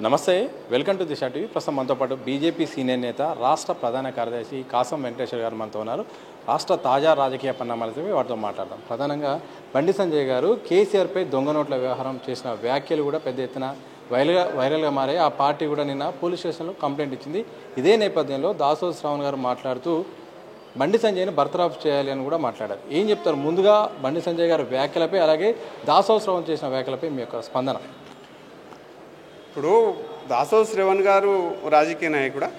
నమస్తే, welcome to Disha TV. ప్రస్తుతం మనతో పాటు బీజేపీ సీనియర్ నేత, రాష్ట్ర ప్రధాన కార్యదర్శి కాసం వెంకటేశ్వర గారు మనతో ఉన్నారు. రాష్ట్ర తాజా రాజకీయ పరిణామాలతో వాటితో మాట్లాడదాం. ప్రధానంగా బండి సంజయ్ గారు కేసీఆర్పై దొంగ నోట్ల వ్యవహారం చేసిన వ్యాఖ్యలు కూడా పెద్ద ఎత్తున వైరల్గా మారాయి. ఆ పార్టీ కూడా నిన్న పోలీస్ స్టేషన్లో కంప్లైంట్ ఇచ్చింది. ఇదే నేపథ్యంలో దాసోజు శ్రావణ్ గారు మాట్లాడుతూ బండి సంజయ్ని బర్తరఫ్ చేయాలి అని కూడా మాట్లాడారు. ఏం చెప్తారు? ముందుగా బండి సంజయ్ గారి వ్యాఖ్యలపై, అలాగే దాసోజు శ్రావణ్ చేసిన వ్యాఖ్యలపై మీ యొక్క స్పందన. ఇప్పుడు దాసోజు శ్రవణ్ గారు రాజకీయ నాయకుడా?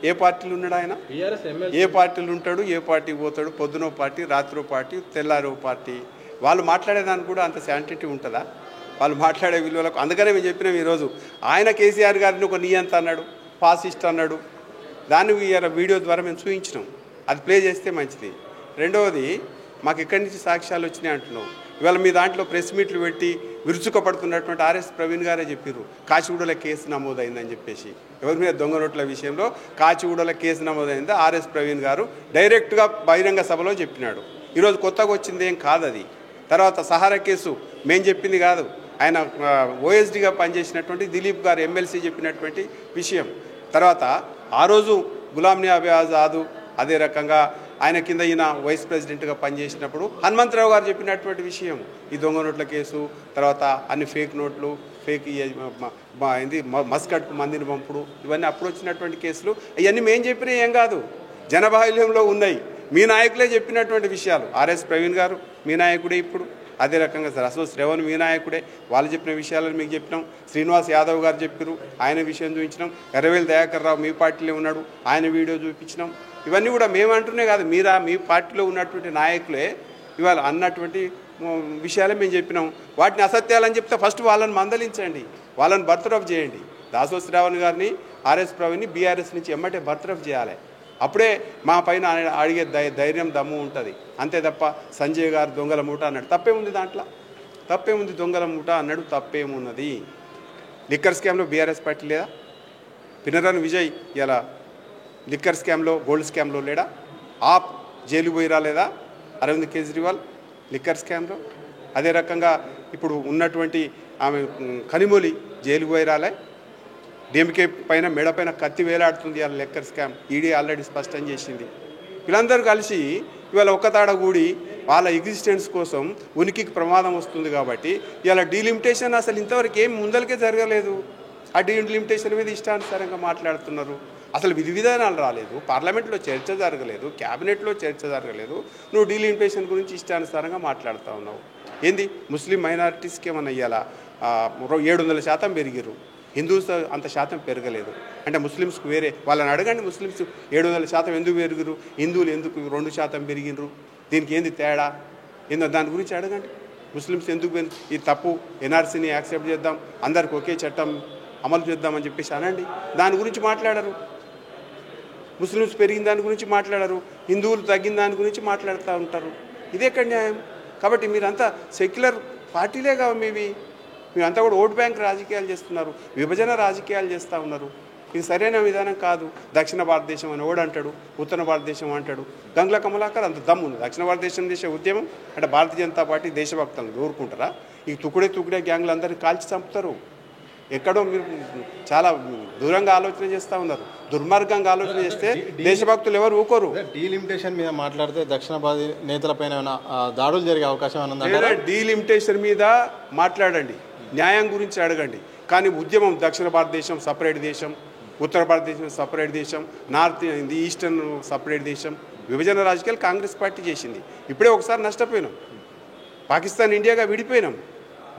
ఏ పార్టీలు ఉన్నాడు ఆయన? ఏ పార్టీలు ఉంటాడు, ఏ పార్టీకి పోతాడు? పొద్దునో పార్టీ, రాత్రో పార్టీ, తెల్లారో పార్టీ. వాళ్ళు మాట్లాడేదానికి కూడా అంత శాంటిటీ ఉంటుందా? వాళ్ళు మాట్లాడే విలువలకు. అందుకనే మేము చెప్పినాం ఈరోజు, ఆయన కేసీఆర్ గారిని ఒక నియంత అన్నాడు, ఫాసిస్ట్ అన్నాడు. దాన్ని వీడియో ద్వారా మేము చూపించినాం. అది ప్లే చేస్తే మంచిది. రెండవది, మాకు ఎక్కడి నుంచి సాక్ష్యాలు వచ్చినాయి అంటున్నావు. ఇవాళ మీ దాంట్లో ప్రెస్ మీట్లు పెట్టి విరుచుకపడుతున్నటువంటి ఆర్ఎస్ ప్రవీణ్ గారే చెప్పారు కాచిగూడలో కేసు నమోదైందని చెప్పేసి. ఎవరి మీద? దొంగ నోట్ల విషయంలో కాచిగూడలో కేసు నమోదైంది ఆర్ఎస్ ప్రవీణ్ గారు డైరెక్ట్గా బహిరంగ సభలో చెప్పినాడు. ఈరోజు కొత్తగా వచ్చింది ఏం కాదు అది. తర్వాత సహారా కేసు మేము చెప్పింది కాదు, ఆయన ఓఎస్డీగా పనిచేసినటువంటి దిలీప్ గారు ఎమ్మెల్సీ చెప్పినటువంటి విషయం. తర్వాత ఆ రోజు గులాం నబీ ఆజాద్, అదే రకంగా ఆయన కింద ఈయన వైస్ ప్రెసిడెంట్గా పనిచేసినప్పుడు హనుమంతరావు గారు చెప్పినటువంటి విషయం. ఈ దొంగ నోట్ల కేసు, తర్వాత అన్ని ఫేక్ నోట్లు, ఫేక్ ఏంది మస్కట్కు మందిని పంపుడు, ఇవన్నీ అప్పుడు వచ్చినటువంటి కేసులు. ఇవన్నీ మేము చెప్పినా ఏం కాదు, జనబాహుల్యంలో ఉన్నాయి. మీ నాయకులే చెప్పినటువంటి విషయాలు. ఆర్ఎస్ ప్రవీణ్ గారు మీ నాయకుడే ఇప్పుడు. అదే రకంగా దాసోజు శ్రవణ్ మీ నాయకుడే. వాళ్ళు చెప్పిన విషయాలను మీకు చెప్పినాం. శ్రీనివాస్ యాదవ్ గారు చెప్పారు, ఆయన విషయం చూపించినాం. ఎర్రవేలి దయాకర్ రావు మీ పార్టీలో ఉన్నాడు, ఆయన వీడియో చూపించినాం. ఇవన్నీ కూడా మేము అంటూనే కాదు, మీ పార్టీలో ఉన్నటువంటి నాయకులే ఇవాళ అన్నటువంటి విషయాలే మేము చెప్పినాం. వాటిని అసత్యాలని చెప్తే ఫస్ట్ వాళ్ళని మందలించండి, వాళ్ళని బర్తరఫ్ చేయండి. దాసోజు శ్రావణ్ గారిని, ఆర్ఎస్ ప్రవీణ్ని బీఆర్ఎస్ నుంచి ఎమ్మటే బర్తరఫ్ చేయాలి. అప్పుడే మా పైన అడిగే ధైర్యం, దమ్ము ఉంటుంది. అంతే తప్ప సంజయ్ గారు దొంగల మూట అన్నాడు, తప్పేముంది? దాంట్లో తప్పేముంది? దొంగల మూట అన్నాడు, తప్పేమున్నది? లిక్కర్ స్కామ్లో బీఆర్ఎస్ పార్టీ లేదా? పినరన్ విజయ్ ఇలా లిక్కర్ స్కామ్లో, గోల్డ్ స్కామ్లో లేడా? ఆప్ జైలు పోయి రాలేదా అరవింద్ కేజ్రీవాల్ లిక్కర్ స్కామ్లో? అదే రకంగా ఇప్పుడు ఉన్నటువంటి ఆమె కనిమొలి జైలు పోయి రాలే? డిఎంకే పైన మెడ పైన కత్తి వేలాడుతుంది అలా లిక్కర్ స్కామ్. ఈడీ ఆల్రెడీ స్పష్టం చేసింది. వీళ్ళందరూ కలిసి ఇవాళ ఒక్కతాడ కూడి వాళ్ళ ఎగ్జిస్టెన్స్ కోసం ఉనికికి ప్రమాదం వస్తుంది కాబట్టి ఇవాళ డీలిమిటేషన్ అసలు ఇంతవరకు ఏం ముందలకే జరగలేదు. ఆ డీలిమిటేషన్ మీద ఇష్టానుసారంగా మాట్లాడుతున్నారు. అసలు విధి విధానాలు రాలేదు, పార్లమెంట్లో చర్చ జరగలేదు, క్యాబినెట్లో చర్చ జరగలేదు. నువ్వు డీలిమిటేషన్ గురించి ఇష్టానుసారంగా మాట్లాడుతూ ఉన్నావు. ఏంది? ముస్లిం మైనారిటీస్కి ఏమన్నా ఇవ్వాలా 700% పెరిగిరు, హిందూస్ అంత శాతం పెరగలేదు అంటే ముస్లిమ్స్కి వేరే వాళ్ళని అడగండి. ముస్లిమ్స్ 700% ఎందుకు పెరిగిరు, హిందువులు ఎందుకు 2% పెరిగినరు, దీనికి ఏంది తేడా ఏందో దాని గురించి అడగండి. ముస్లిమ్స్ ఎందుకు ఇది తప్పు, ఎన్ఆర్సీని యాక్సెప్ట్ చేద్దాం, అందరికి ఒకే చట్టం అమలు చేద్దామని చెప్పేసి అనండి. దాని గురించి మాట్లాడరు. ముస్లిమ్స్ పెరిగిన దాని గురించి మాట్లాడరు, హిందువులు తగ్గిన దాని గురించి మాట్లాడుతూ ఉంటారు. ఇదెక్కడ న్యాయం? కాబట్టి మీరంతా సెక్యులర్ పార్టీలే కావు మీరంతా కూడా ఓట్ బ్యాంక్ రాజకీయాలు చేస్తున్నారు, విభజన రాజకీయాలు చేస్తూ ఉన్నారు. ఇది సరైన విధానం కాదు. దక్షిణ భారతదేశం అని ఓడు అంటాడు, ఉత్తర భారతదేశం అంటాడు. గంగుల కమలాకర్ అంత దమ్ముంది. దక్షిణ భారతదేశం చేసే ఉద్యమం అంటే భారతీయ జనతా పార్టీ దేశభక్తులను కోరుకుంటారా? ఈ తుకుడే గ్యాంగ్లు అందరినీ కాల్చి చంపుతారు. ఎక్కడో మీరు చాలా దూరంగా ఆలోచన చేస్తూ ఉన్నారు. దుర్మార్గంగా ఆలోచన చేస్తే దేశభక్తులు ఎవరు ఊకోరు. డీలిమిటేషన్ మీద మాట్లాడితే దక్షిణ భారత నేతలపైన దాడులు జరిగే అవకాశం ఏమన్నా? డీలిమిటేషన్ మీద మాట్లాడండి, న్యాయం గురించి అడగండి. కానీ ఉద్యమం దక్షిణ భారతదేశం సపరేట్ దేశం, ఉత్తర భారతదేశం సపరేట్ దేశం, నార్త్ ఈస్టర్న్ సపరేట్ దేశం, విభజన రాజకీయాలు కాంగ్రెస్ పార్టీ చేసింది. ఇప్పుడే ఒకసారి నష్టపోయినాం, పాకిస్తాన్ ఇండియాగా విడిపోయినాం.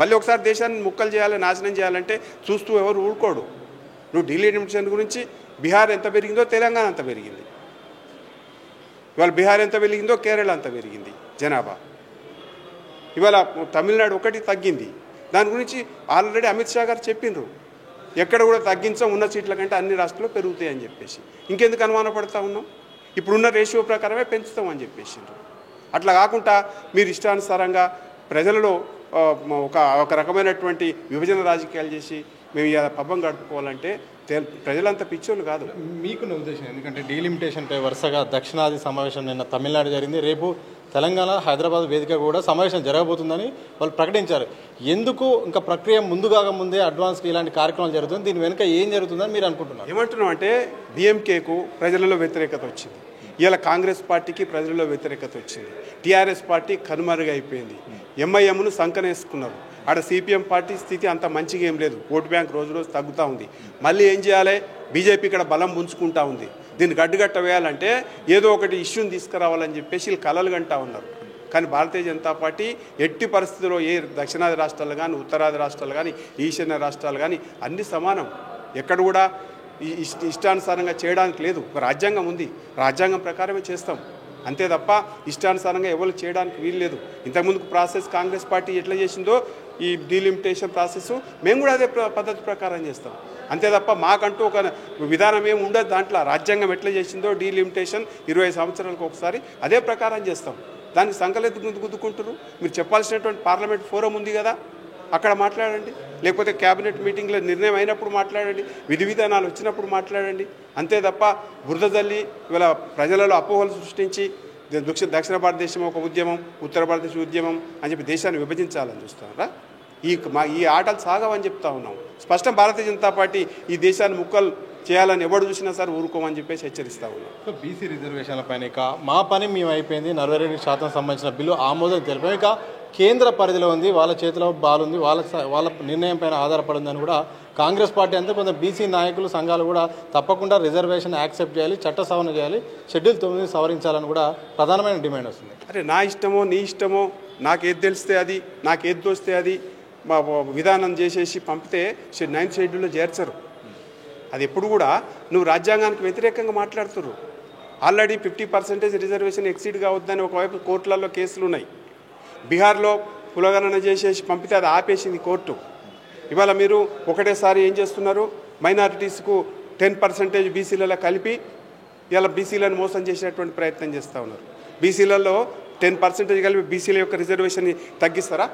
మళ్ళీ ఒకసారి దేశాన్ని ముక్కలు చేయాలి, నాశనం చేయాలంటే చూస్తూ ఎవరు ఊరుకోడు. నువ్వు డీలిమిటేషన్ గురించి బీహార్ ఎంత పెరిగిందో తెలంగాణ అంత పెరిగింది. ఇవాళ బీహార్ ఎంత పెరిగిందో కేరళ అంత పెరిగింది జనాభా. ఇవాళ తమిళనాడు ఒకటి తగ్గింది. దాని గురించి ఆల్రెడీ అమిత్ షా గారు చెప్పిండ్రు, ఎక్కడ కూడా తగ్గించాం, ఉన్న సీట్ల కంటే అన్ని రాష్ట్రాల్లో పెరుగుతాయి అని చెప్పేసి. ఇంకెందుకు అనుమాన పడుతూ ఉన్నాం? ఇప్పుడున్న రేషియో ప్రకారమే పెంచుతామని చెప్పేసిండ్రు. అట్లా కాకుండా మీరు ఇష్టానుసారంగా ప్రజలలో ఒక రకమైనటువంటి విభజన రాజకీయాలు చేసి మేము ఇలా పబ్బం గడుపుకోవాలంటే ప్రజలంతా పిచ్చోళ్ళు కాదు. మీకున్న ఉద్దేశం? ఎందుకంటే డీలిమిటేషన్పై వరుసగా దక్షిణాది సమావేశం నిన్న తమిళనాడు జరిగింది, రేపు తెలంగాణ హైదరాబాద్ వేదిక కూడా సమావేశం జరగబోతుందని వాళ్ళు ప్రకటించారు. ఎందుకు ఇంకా ప్రక్రియ ముందే అడ్వాన్స్గా ఇలాంటి కార్యక్రమాలు జరుగుతుంది, దీని వెనుక ఏం జరుగుతుందని మీరు అనుకుంటున్నారు? ఏమంటున్నాం అంటే డిఎంకేకు ప్రజలలో వ్యతిరేకత వచ్చింది, ఇలా కాంగ్రెస్ పార్టీకి ప్రజల్లో వ్యతిరేకత వచ్చింది, టీఆర్ఎస్ పార్టీ కనుమరుగైపోయింది, ఎంఐఎంను సంకనేసుకున్నారు. ఆడ సిపిఎం పార్టీ స్థితి అంత మంచిగా ఏం లేదు, ఓటు బ్యాంక్ రోజు రోజు తగ్గుతూ ఉంది. మళ్ళీ ఏం చేయాలి, బీజేపీ ఇక్కడ బలం పుంజుకుంటా ఉంది. దీన్ని గడ్డుగట్ట వేయాలంటే ఏదో ఒకటి ఇష్యూని తీసుకురావాలని చెప్పేసి వీళ్ళు కలలు కంటా ఉన్నారు. కానీ భారతీయ జనతా పార్టీ ఎట్టి పరిస్థితుల్లో ఏ దక్షిణాది రాష్ట్రాలు కానీ ఉత్తరాది రాష్ట్రాలు కానీ ఈశాన్య రాష్ట్రాలు కానీ అన్ని సమానం, ఎక్కడ కూడా ఇష్టానుసారంగా చేయడానికి లేదు. ఒక రాజ్యాంగం ఉంది, రాజ్యాంగం ప్రకారమే చేస్తాం అంతే తప్ప ఇష్టానుసారంగా ఎవరు చేయడానికి వీలు లేదు. ఇంతకుముందు ప్రాసెస్ కాంగ్రెస్ పార్టీ ఎట్లా చేసిందో ఈ డీలిమిటేషన్ ప్రాసెస్ మేము కూడా అదే పద్ధతి ప్రకారం చేస్తాం అంతే తప్ప మాకంటూ ఒక విధానం ఏమి ఉండదు. దాంట్లో రాజ్యాంగం ఎట్లా చేసిందో డీలిమిటేషన్ 20 సంవత్సరాలకు ఒకసారి అదే ప్రకారం చేస్తాం. దానికి సంకలెత్తు గుద్దుకుంటారు. మీరు చెప్పాల్సినటువంటి పార్లమెంట్ ఫోరం ఉంది కదా, అక్కడ మాట్లాడండి, లేకపోతే క్యాబినెట్ మీటింగ్లో నిర్ణయం అయినప్పుడు మాట్లాడండి, విధి విధానాలు వచ్చినప్పుడు మాట్లాడండి. అంతే తప్ప బురద జల్లి ఇవాళ ప్రజలలో అపోహలు సృష్టించి దక్షిణ భారతదేశం ఒక ఉద్యమం, ఉత్తర భారతదేశం ఉద్యమం అని చెప్పి దేశాన్ని విభజించాలని చూస్తారా? ఈ ఆటలు సాగవని చెప్తా ఉన్నాం. స్పష్టం భారతీయ జనతా పార్టీ ఈ దేశాన్ని ముక్కలు చేయాలని ఎవడు చూసినా సరే ఊరుకోమని చెప్పేసి హెచ్చరిస్తా ఉన్నాం. సో బీసీ రిజర్వేషన్ల పైన ఇక మా పని మేము అయిపోయింది, 42% సంబంధించిన బిల్లు ఆమోదం తెలిపాం. ఇక కేంద్ర పరిధిలో ఉంది, వాళ్ళ చేతిలో బాలుంది, వాళ్ళ నిర్ణయం పైన ఆధారపడిందని కూడా కాంగ్రెస్ పార్టీ అంతా కొంత బీసీ నాయకులు సంఘాలు కూడా తప్పకుండా రిజర్వేషన్ యాక్సెప్ట్ చేయాలి, చట్ట సవరణ చేయాలి, షెడ్యూల్ 9 సవరించాలని కూడా ప్రధానమైన డిమాండ్ వస్తుంది. అరే నా ఇష్టమో నీ ఇష్టమో, నాకేది తెలిస్తే అది, నాకేది తోస్తే అది మా విధానం చేసేసి పంపితే 9th షెడ్యూల్లో చేర్చరు. అది ఎప్పుడు కూడా నువ్వు రాజ్యాంగానికి వ్యతిరేకంగా మాట్లాడుతున్నారు. ఆల్రెడీ 50% రిజర్వేషన్ ఎక్సీడ్ కావద్దని ఒకవైపు కోర్టులలో కేసులు ఉన్నాయి. బీహార్లో కులగణన చేసేసి పంపితే అది ఆపేసింది కోర్టు. ఇవాళ మీరు ఒకటేసారి ఏం చేస్తున్నారు, మైనారిటీస్కు 10% బీసీలలో కలిపి ఇలా బీసీలను మోసం చేసేటువంటి ప్రయత్నం చేస్తూ ఉన్నారు. బీసీలలో 10% కలిపి బీసీల యొక్క రిజర్వేషన్ని తగ్గిస్తారా?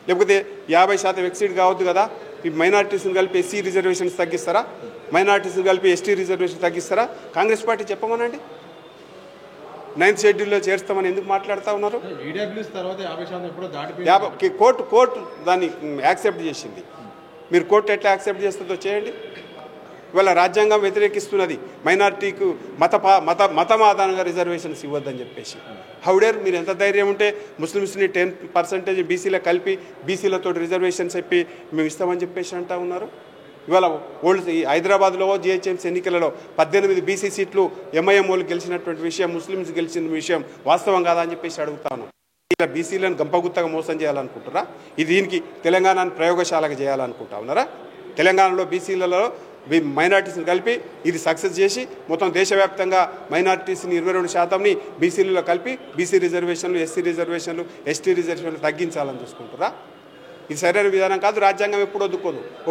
లేకపోతే 50% ఎక్సీడ్ కావద్దు కదా, ఈ మైనారిటీస్ని కలిపి ఎస్సీ రిజర్వేషన్స్ తగ్గిస్తారా? మైనారిటీస్ని కలిపి ఎస్టీ రిజర్వేషన్ తగ్గిస్తారా? కాంగ్రెస్ పార్టీ చెప్పమనండి. 9th షెడ్యూల్లో చేర్స్తామని ఎందుకు మాట్లాడుతూ ఉన్నారు? కోర్టు దాన్ని యాక్సెప్ట్ చేసింది. మీరు కోర్టు ఎట్లా యాక్సెప్ట్ చేస్తుందో చేయండి. ఇవాళ రాజ్యాంగం వ్యతిరేకిస్తున్నది మైనారిటీకు మతం ఆధారంగా రిజర్వేషన్స్ ఇవ్వద్దని చెప్పేసి. హౌడేర్ మీరు ఎంత ధైర్యం ఉంటే ముస్లిమ్స్ని 10% బీసీలో కలిపి బీసీలతో రిజర్వేషన్స్ చెప్పి మేము ఇస్తామని చెప్పేసి అంటా ఉన్నారు. ఇవాళ హైదరాబాద్లో జిహెచ్ఎంసీ ఎన్నికలలో 18 బీసీ సీట్లు ఎంఐఎం వాళ్ళు గెలిచినటువంటి విషయం, ముస్లిమ్స్ గెలిచిన విషయం వాస్తవం కాదా అని చెప్పేసి అడుగుతాను. ఇలా బీసీలను గంపగుత్తగా మోసం చేయాలనుకుంటారా? దీనికి తెలంగాణను ప్రయోగశాలకు చేయాలనుకుంటా ఉన్నారా? తెలంగాణలో బీసీలలో మైనార్టీస్ని కలిపి ఇది సక్సెస్ చేసి మొత్తం దేశవ్యాప్తంగా మైనార్టీస్ని 22% బీసీలలో కలిపి బీసీ రిజర్వేషన్లు, ఎస్సీ రిజర్వేషన్లు, ఎస్టీ రిజర్వేషన్లు తగ్గించాలని చూసుకుంటారా? ఇది సరైన విధానం కాదు. రాజ్యాంగం ఎప్పుడు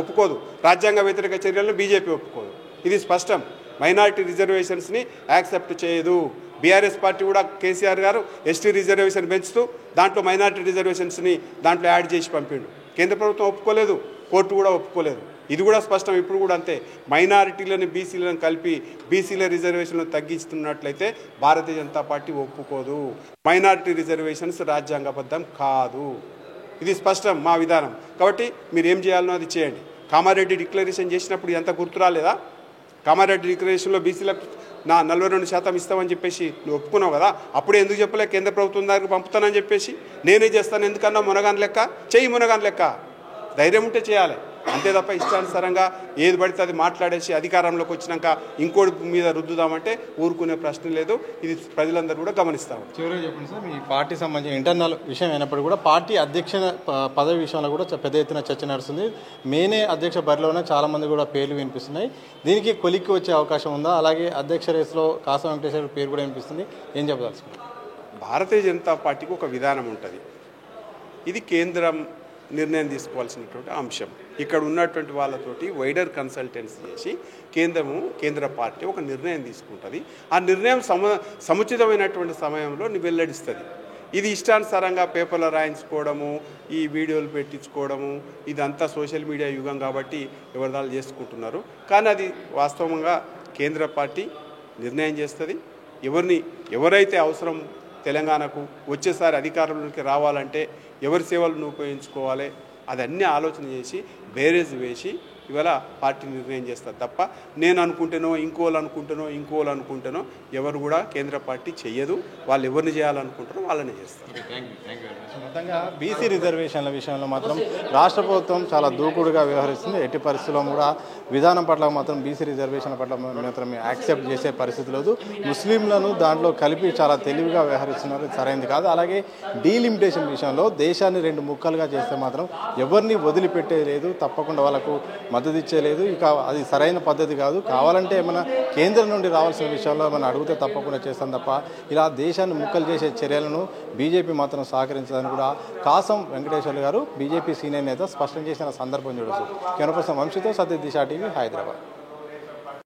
ఒప్పుకోదు. రాజ్యాంగ వ్యతిరేక చర్యలను బీజేపీ ఒప్పుకోదు. ఇది స్పష్టం. మైనారిటీ రిజర్వేషన్స్ని యాక్సెప్ట్ చేయదు. బీఆర్ఎస్ పార్టీ కూడా కేసీఆర్ గారు ఎస్టీ రిజర్వేషన్ పెంచుతూ దాంట్లో మైనారిటీ రిజర్వేషన్స్ని దాంట్లో యాడ్ చేసి పంపిండు. కేంద్ర ప్రభుత్వం ఒప్పుకోలేదు, కోర్టు కూడా ఒప్పుకోలేదు. ఇది కూడా స్పష్టం. ఇప్పుడు కూడా అంతే. మైనారిటీలను బీసీలను కలిపి బీసీల రిజర్వేషన్లను తగ్గిస్తున్నట్లయితే భారతీయ జనతా పార్టీ ఒప్పుకోదు. మైనారిటీ రిజర్వేషన్స్ రాజ్యాంగబద్ధం కాదు. ఇది స్పష్టం మా విధానం. కాబట్టి మీరు ఏం చేయాలనో అది చేయండి. కామారెడ్డి డిక్లరేషన్ చేసినప్పుడు ఎంత గుర్తు రాలేదా? కామారెడ్డి డిక్లరేషన్లో బీసీలకు 42% ఇస్తామని చెప్పేసి నువ్వు ఒప్పుకున్నావు కదా, అప్పుడే ఎందుకు చెప్పలే కేంద్ర ప్రభుత్వం దగ్గరికి పంపుతానని చెప్పేసి? నేనే చేస్తాను ఎందుకన్నా మునగాన్ లెక్క చెయ్యి, మునగాన్ లెక్క ధైర్యం ఉంటే చేయాలి. అంతే తప్ప ఇష్టానుసారంగా ఏది పడితే అది మాట్లాడేసి అధికారంలోకి వచ్చినాక ఇంకోటి మీద రుద్దుదామంటే ఊరుకునే ప్రశ్న లేదు. ఇది ప్రజలందరూ కూడా గమనిస్తాము. చివరిగా చెప్పండి సార్, మీ పార్టీ సంబంధించిన ఇంటర్నల్ విషయం అయినప్పుడు కూడా పార్టీ అధ్యక్ష పదవి విషయంలో కూడా పెద్ద ఎత్తున చర్చ నడుస్తుంది. మేనే అధ్యక్ష బరిలోనే చాలామంది కూడా పేర్లు వినిపిస్తున్నాయి. దీనికి కొలిక్కి వచ్చే అవకాశం ఉందా? అలాగే అధ్యక్ష రేసులో కాసం వెంకటేశ్వర పేరు కూడా వినిపిస్తుంది. ఏం చెప్పదలుచుకున్నారు? భారతీయ జనతా పార్టీకి ఒక విధానం ఉంటుంది. ఇది కేంద్రం నిర్ణయం తీసుకోవాల్సినటువంటి అంశం. ఇక్కడ ఉన్నటువంటి వాళ్ళతోటి వైడర్ కన్సల్టెన్సీ చేసి కేంద్ర పార్టీ ఒక నిర్ణయం తీసుకుంటుంది. ఆ నిర్ణయం సముచితమైనటువంటి సమయంలో వెల్లడిస్తుంది. ఇది ఇష్టానుసారంగా పేపర్లో రాయించుకోవడము, ఈ వీడియోలు పెట్టించుకోవడము, ఇదంతా సోషల్ మీడియా యుగం కాబట్టి ఎవరిదాలు చేసుకుంటున్నారు. కానీ అది వాస్తవంగా కేంద్ర పార్టీ నిర్ణయం చేస్తుంది. ఎవరైతే అవసరం తెలంగాణకు వచ్చేసారి అధికారంలోకి రావాలంటే ఎవరి సేవలను ఉపయోగించుకోవాలి, అదన్నీ ఆలోచన చేసి బేరేజ్ వేసి ఇవాళ పార్టీ నిర్ణయం చేస్తారు తప్ప నేను అనుకుంటేనో ఇంకోళ్ళు అనుకుంటేనో ఎవరు కూడా కేంద్ర పార్టీ చెయ్యదు. వాళ్ళు ఎవరిని చేయాలనుకుంటారో వాళ్ళని చేస్తారు. మొత్తంగా బీసీ రిజర్వేషన్ల విషయంలో మాత్రం రాష్ట్ర ప్రభుత్వం చాలా దూకుడుగా వ్యవహరిస్తుంది. ఎట్టి పరిస్థితుల్లో కూడా విధానం పట్ల మాత్రం బీసీ రిజర్వేషన్ల పట్ల మాత్రం యాక్సెప్ట్ చేసే పరిస్థితి లేదు. ముస్లింలను దాంట్లో కలిపి చాలా తెలివిగా వ్యవహరిస్తున్నారు. ఇది సరైనది కాదు. అలాగే డీలిమిటేషన్ విషయంలో దేశాన్ని 2 ముక్కలుగా చేస్తే మాత్రం ఎవరిని వదిలిపెట్టేలేదు, తప్పకుండా వాళ్ళకు మద్దతు ఇచ్చేలేదు. ఇక అది సరైన పద్ధతి కాదు. కావాలంటే ఏమైనా కేంద్రం నుండి రావాల్సిన విషయాల్లో మనం అడిగితే తప్పకుండా చేస్తాం తప్ప ఇలా దేశాన్ని ముక్కలు చేసే చర్యలను బీజేపీ మాత్రం సహకరించదని కూడా కాసం వెంకటేశ్వర్లు గారు బీజేపీ సీనియర్ నేత స్పష్టం చేసిన సందర్భం చూడవచ్చు. కెమెరా పర్సన్ వంశీతో సతీష్ దిశ టీవీ హైదరాబాద్.